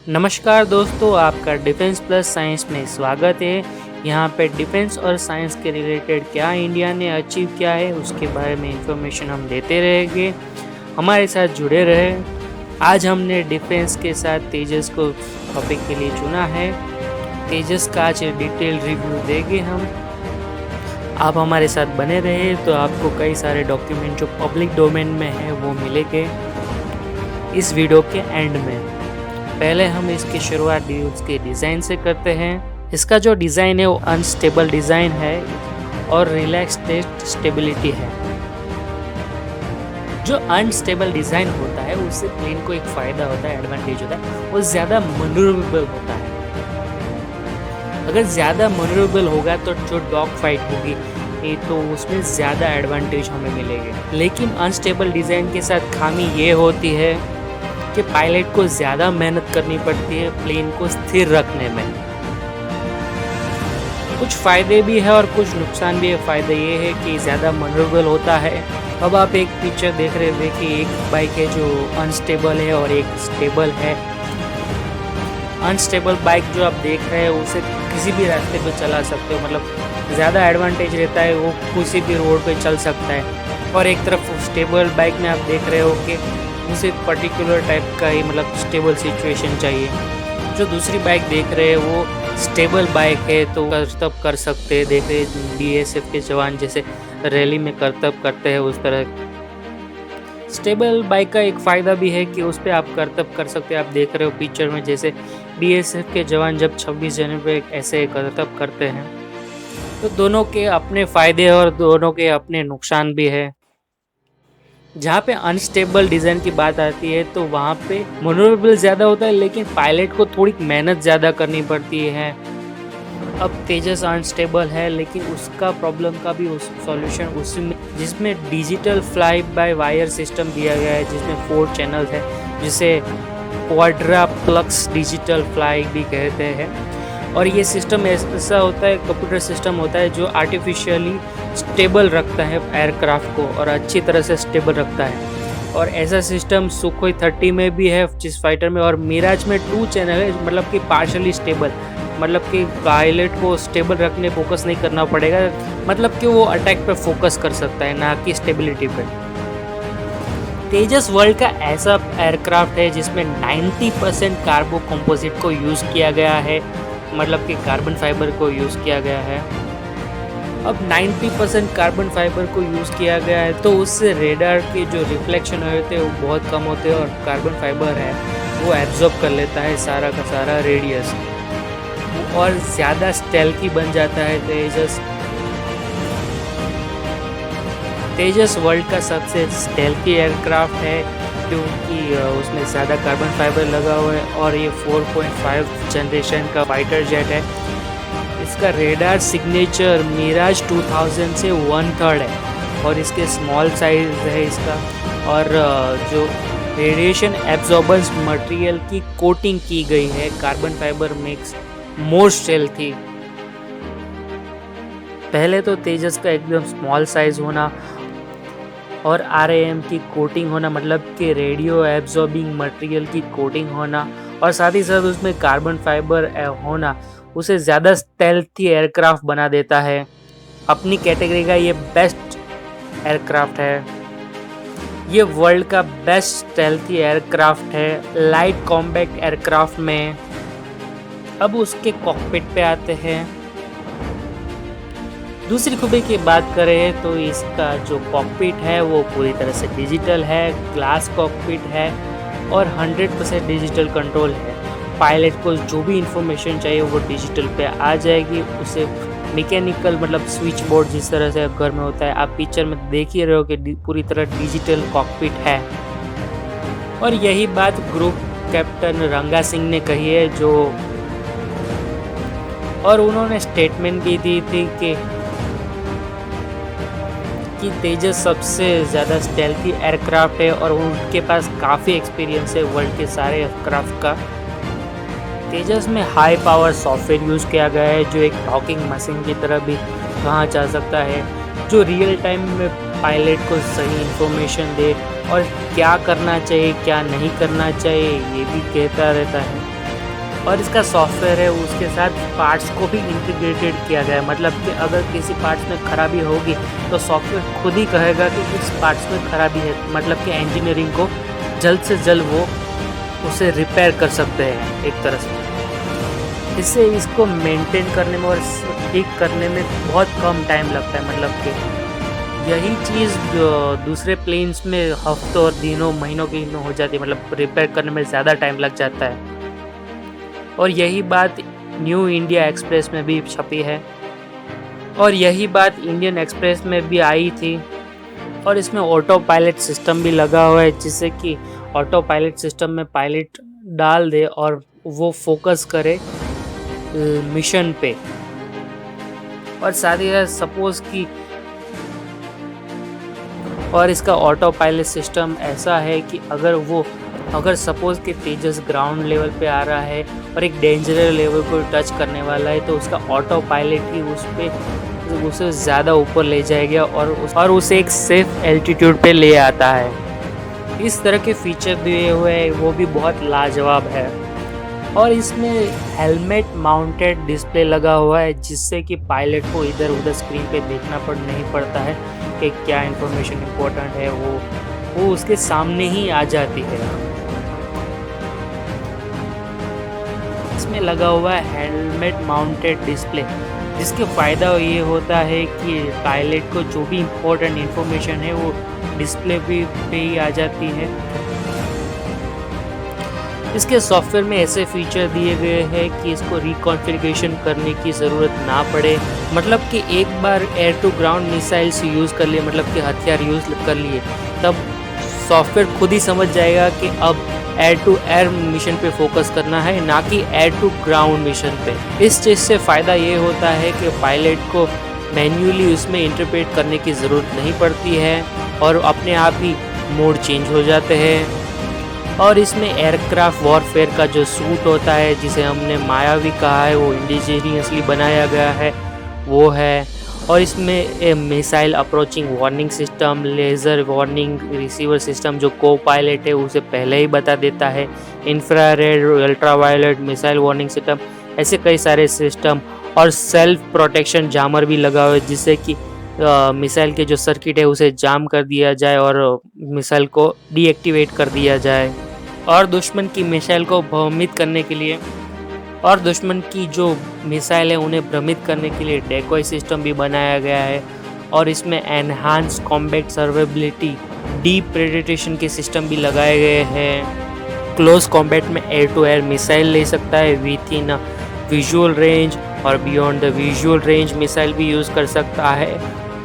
नमस्कार दोस्तों, आपका डिफेंस प्लस साइंस में स्वागत है। यहाँ पे डिफेंस और साइंस के रिलेटेड क्या इंडिया ने अचीव किया है उसके बारे में इंफॉर्मेशन हम देते रहेंगे। हमारे साथ जुड़े रहे। आज हमने डिफेंस के साथ तेजस को टॉपिक के लिए चुना है। तेजस का आज डिटेल रिव्यू देंगे हम। आप हमारे साथ बने रहे तो आपको कई सारे डॉक्यूमेंट जो पब्लिक डोमेन में है वो मिलेंगे इस वीडियो के एंड में। पहले हम इसकी शुरुआत उसके डिज़ाइन से करते हैं। इसका जो डिज़ाइन है वो अनस्टेबल डिज़ाइन है और रिलैक्स टेस्ट स्टेबिलिटी है। जो अनस्टेबल डिज़ाइन होता है उससे प्लेन को एक फ़ायदा होता है, एडवांटेज होता है, वो ज़्यादा मनूवरेबल होता है। अगर ज़्यादा मनूवरेबल होगा तो जो डॉग फाइट होगी तो उसमें ज़्यादा एडवांटेज हमें मिलेंगे। लेकिन अनस्टेबल डिज़ाइन के साथ खामी ये होती है कि पायलट को ज़्यादा मेहनत करनी पड़ती है प्लेन को स्थिर रखने में। कुछ फ़ायदे भी है और कुछ नुकसान भी है। फ़ायदा ये है कि ज़्यादा मनूवरेबल होता है। अब आप एक पिक्चर देख रहे हैं, देखिए एक बाइक है जो अनस्टेबल है और एक स्टेबल है। अनस्टेबल बाइक जो आप देख रहे हैं उसे किसी भी रास्ते पे चला सकते हो, मतलब ज़्यादा एडवांटेज रहता है, वो किसी भी रोड पे चल सकता है। और एक तरफ स्टेबल बाइक में आप देख रहे हो कि उसे पर्टिकुलर टाइप का ही मतलब स्टेबल सिचुएशन चाहिए। जो दूसरी बाइक देख रहे हैं वो स्टेबल बाइक है तो करतब कर सकते हैं। देख रहे बीएसएफ के जवान जैसे रैली में करतब करते हैं उस तरह। स्टेबल बाइक का एक फ़ायदा भी है कि उस पर आप करतब कर सकते हैं। आप देख रहे हो पिक्चर में जैसे बीएसएफ के जवान जब 26 जनवरी पे ऐसे करतब करते हैं। तो दोनों के अपने फ़ायदे और दोनों के अपने नुकसान भी है। जहाँ पे अनस्टेबल डिज़ाइन की बात आती है तो वहाँ पे मनूवरेबल ज़्यादा होता है लेकिन पायलट को थोड़ी मेहनत ज़्यादा करनी पड़ती है। अब तेजस अनस्टेबल है लेकिन उसका प्रॉब्लम का भी उस सॉल्यूशन उसमें जिसमें digital fly by wire system दिया गया है, जिसमें 4 चैनल्स है, जिसे क्वाड्राप्लेक्स डिजिटल फ्लाई भी कहते हैं। और ये सिस्टम ऐसा होता है, कंप्यूटर सिस्टम होता है जो आर्टिफिशियली स्टेबल रखता है एयरक्राफ्ट को और अच्छी तरह से स्टेबल रखता है। और ऐसा सिस्टम सुखोई 30 में भी है, जिस फाइटर में, और मिराज में 2 चैनल है, मतलब कि पार्शली स्टेबल, मतलब कि पायलट को स्टेबल रखने फोकस नहीं करना पड़ेगा, मतलब कि वो अटैक पे फोकस कर सकता है ना कि स्टेबिलिटी पे। तेजस वर्ल्ड का ऐसा एयरक्राफ्ट है जिसमें 90% कार्बो कंपोजिट को यूज़ किया गया है, मतलब कि कार्बन फाइबर को यूज़ किया गया है। अब 90% कार्बन फाइबर को यूज़ किया गया है तो उससे रेडार के जो रिफ्लेक्शन होते हैं वो बहुत कम होते हैं और कार्बन फाइबर है वो एब्जॉर्ब कर लेता है सारा का सारा रेडियस और ज़्यादा स्टेल्थी बन जाता है तेजस। तेजस वर्ल्ड का सबसे स्टेल्थी एयरक्राफ्ट है क्योंकि उसमें ज़्यादा कार्बन फाइबर लगा हुआ है और ये 4.5 जनरेशन का फाइटर जेट है। इसका रेडार सिग्नेचर मिराज 2000 से 1/3 है और इसके स्मॉल साइज है इसका। और जो रेडिएशन एब्जॉर्बेंस मटेरियल की कोटिंग की गई है carbon fibre makes more stealthy. पहले तो तेजस का एकदम स्मॉल साइज होना और आरएएम की कोटिंग होना, मतलब कि रेडियो एब्जॉर्बिंग मटेरियल की कोटिंग होना, और साथ ही साथ उसमें कार्बन फाइबर होना उसे ज़्यादा स्टेल्थी एयरक्राफ्ट बना देता है। अपनी कैटेगरी का ये बेस्ट एयरक्राफ्ट है। ये वर्ल्ड का बेस्ट स्टेल्थी एयरक्राफ्ट है लाइट कॉम्बैक्ट एयरक्राफ्ट में। अब उसके कॉकपिट पे आते हैं। दूसरी खूबी की बात करें तो इसका जो कॉकपिट है वो पूरी तरह से डिजिटल है, ग्लास कॉकपिट है और 100% डिजिटल कंट्रोल है। पायलट को जो भी इंफॉर्मेशन चाहिए वो डिजिटल पे आ जाएगी। उसे मैकेनिकल, मतलब स्विच बोर्ड जिस तरह से घर में होता है, आप पिक्चर में देख ही रहे हो कि पूरी तरह डिजिटल कॉकपिट है। और यही बात ग्रुप कैप्टन रंगा सिंह ने कही है जो, और उन्होंने स्टेटमेंट भी दी थी कि तेजस सबसे ज़्यादा स्टेल्थी एयरक्राफ्ट है और उनके पास काफ़ी एक्सपीरियंस है वर्ल्ड के सारे एयरक्राफ्ट का। तेजस में हाई पावर सॉफ्टवेयर यूज़ किया गया है जो एक टॉकिंग मशीन की तरह भी कहा जा सकता है, जो रियल टाइम में पायलट को सही इंफॉर्मेशन दे और क्या करना चाहिए क्या नहीं करना चाहिए ये भी कहता रहता है। और इसका सॉफ्टवेयर है उसके साथ पार्ट्स को भी इंटीग्रेटेड किया गया है। मतलब कि अगर किसी पार्ट्स में खराबी होगी तो सॉफ्टवेयर खुद ही कहेगा कि इस पार्ट्स में खराबी है, मतलब कि इंजीनियरिंग को जल्द से जल्द वो उसे रिपेयर कर सकते हैं एक तरह से। इससे इसको मेंटेन करने में और ठीक करने में बहुत कम टाइम लगता है। मतलब कि यही चीज़ दूसरे प्लेन्स में हफ्तों और दिनों महीनों की हो जाती है, मतलब रिपेयर करने में ज़्यादा टाइम लग जाता है। और यही बात न्यू इंडिया एक्सप्रेस में भी छपी है और यही बात इंडियन एक्सप्रेस में भी आई थी। और इसमें ऑटो पायलट सिस्टम भी लगा हुआ है, जिससे कि ऑटो पायलट सिस्टम में पायलट डाल दे और वो फोकस करे मिशन पे। और साथ ही साथ सपोज कि और इसका ऑटो पायलट सिस्टम ऐसा है कि अगर सपोज कि तेजस ग्राउंड लेवल पे आ रहा है और एक डेंजरस लेवल को टच करने वाला है, तो उसका ऑटो पायलट ही उसे ज़्यादा ऊपर ले जाएगा और उसे एक सेफ एल्टीट्यूड पे ले आता है। इस तरह के फीचर दिए हुए हैं, वो भी बहुत लाजवाब है। और इसमें हेलमेट माउंटेड डिस्प्ले लगा हुआ है, जिससे कि पायलट को इधर उधर स्क्रीन पे देखना नहीं पड़ता है कि क्या इन्फॉर्मेशन इम्पोर्टेंट है, वो उसके सामने ही आ जाती है। इसमें लगा हुआ है हेलमेट माउंटेड डिस्प्ले, जिसके फ़ायदा ये होता है कि पायलट को जो भी इम्पोर्टेंट इन्फॉर्मेशन है वो डिस्प्ले पे ही आ जाती है। इसके सॉफ्टवेयर में ऐसे फीचर दिए गए हैं कि इसको रिकॉन्फ़िगरेशन करने की ज़रूरत ना पड़े। मतलब कि एक बार air to ground missiles use कर लिए, मतलब कि हथियार यूज़ कर लिए, तब सॉफ्टवेयर खुद ही समझ जाएगा कि अब एयर टू एयर मिशन पे फोकस करना है, ना कि एयर टू ग्राउंड मिशन पे। इस चीज़ से फ़ायदा ये होता है कि पायलट को मैन्युअली उसमें इंटरप्रेट करने की ज़रूरत नहीं पड़ती है और अपने आप ही मोड चेंज हो जाते हैं। और इसमें एयरक्राफ्ट वॉरफेयर का जो सूट होता है, जिसे हमने मायावी कहा है, वो इंडिजीनियसली बनाया गया है, वो है। और इसमें missile approaching warning system, laser warning receiver system जो को पायलट है उसे पहले ही बता देता है, infrared ultraviolet missile warning system, ऐसे कई सारे सिस्टम। और सेल्फ प्रोटेक्शन जामर भी लगा हुआ है, जिससे कि मिसाइल के जो सर्किट है उसे जाम कर दिया जाए और मिसाइल को डीएक्टिवेट कर दिया जाए। और दुश्मन की मिसाइल को भ्रमित करने के लिए और दुश्मन की जो मिसाइल है उन्हें भ्रमित करने के लिए डेकोय सिस्टम भी बनाया गया है। और इसमें एनहांस कॉम्बैट सर्वाइवेबिलिटी डीप प्रेडिटेशन के सिस्टम भी लगाए गए हैं। क्लोज कॉम्बैट में एयर टू एयर मिसाइल ले सकता है विथ इन विजुअल रेंज, और beyond the visual range missile भी यूज़ कर सकता है।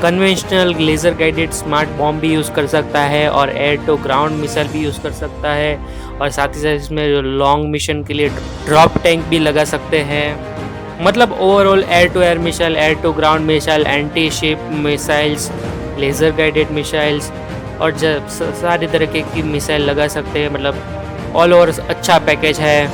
Conventional laser guided smart bomb भी यूज़ कर सकता है और एयर टू ग्राउंड मिसाइल भी यूज़ कर सकता है। और साथ ही साथ इसमें लॉन्ग मिशन के लिए ड्रॉप टैंक भी लगा सकते हैं। मतलब overall air to air missile, air to ground missile, anti ship missiles, laser guided missiles और सारी तरीके की मिसाइल लगा सकते हैं। मतलब ऑल ओवर अच्छा पैकेज है।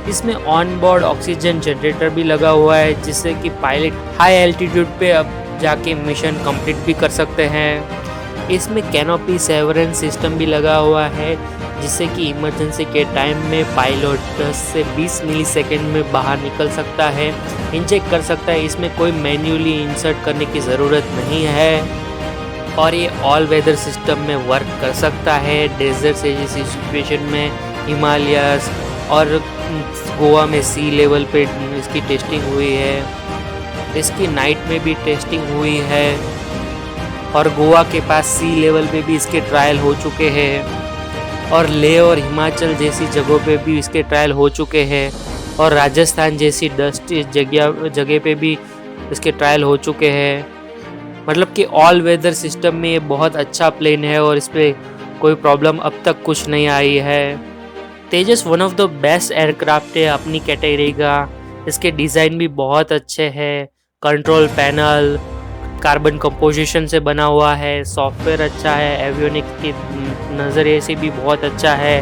इसमें ऑन बोर्ड ऑक्सीजन जनरेटर भी लगा हुआ है, जिससे कि पायलट हाई एल्टीट्यूड पे अब जाके मिशन कंप्लीट भी कर सकते हैं। इसमें कैनोपी सेवरेंस सिस्टम भी लगा हुआ है, जिससे कि इमरजेंसी के टाइम में पायलट 10 से 20 मिलीसेकंड में बाहर निकल सकता है, इंजेक्ट कर सकता है। इसमें कोई मैन्युअली इंसर्ट करने की ज़रूरत नहीं है और ये ऑल वेदर सिस्टम में वर्क कर सकता है। डेजर्ट से जैसी सिचुएशन में, हिमालयास और गोवा में सी लेवल पे इसकी टेस्टिंग हुई है। इसकी नाइट में भी टेस्टिंग हुई है और गोवा के पास सी लेवल पे भी इसके ट्रायल हो चुके हैं और लेह और हिमाचल जैसी जगहों पे भी इसके ट्रायल हो चुके हैं और राजस्थान जैसी डस्टी जगह पे भी इसके ट्रायल हो चुके हैं। मतलब कि ऑल वेदर सिस्टम में ये बहुत अच्छा प्लेन है और इस पर कोई प्रॉब्लम अब तक कुछ नहीं आई है। Tejas one of the best aircraft है अपनी कैटेगरी का। इसके डिज़ाइन भी बहुत अच्छे हैं, कंट्रोल पैनल कार्बन कंपोजिशन से बना हुआ है, सॉफ्टवेयर अच्छा है, एवियोनिक्स के नज़रिए से भी बहुत अच्छा है,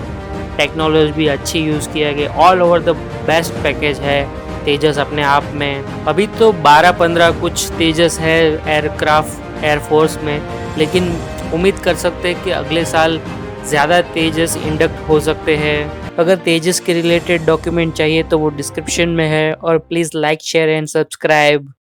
टेक्नोलॉजी भी अच्छी यूज़ किया गया, all over the best package है तेजस अपने आप में। अभी तो 12-15 कुछ तेजस है एयरक्राफ्ट एयरफोर्स में, लेकिन उम्मीद कर सकते हैं कि अगले साल ज़्यादा तेजस इंडक्ट हो सकते हैं। अगर तेजस के रिलेटेड डॉक्यूमेंट चाहिए तो वो डिस्क्रिप्शन में है, और please like share and subscribe.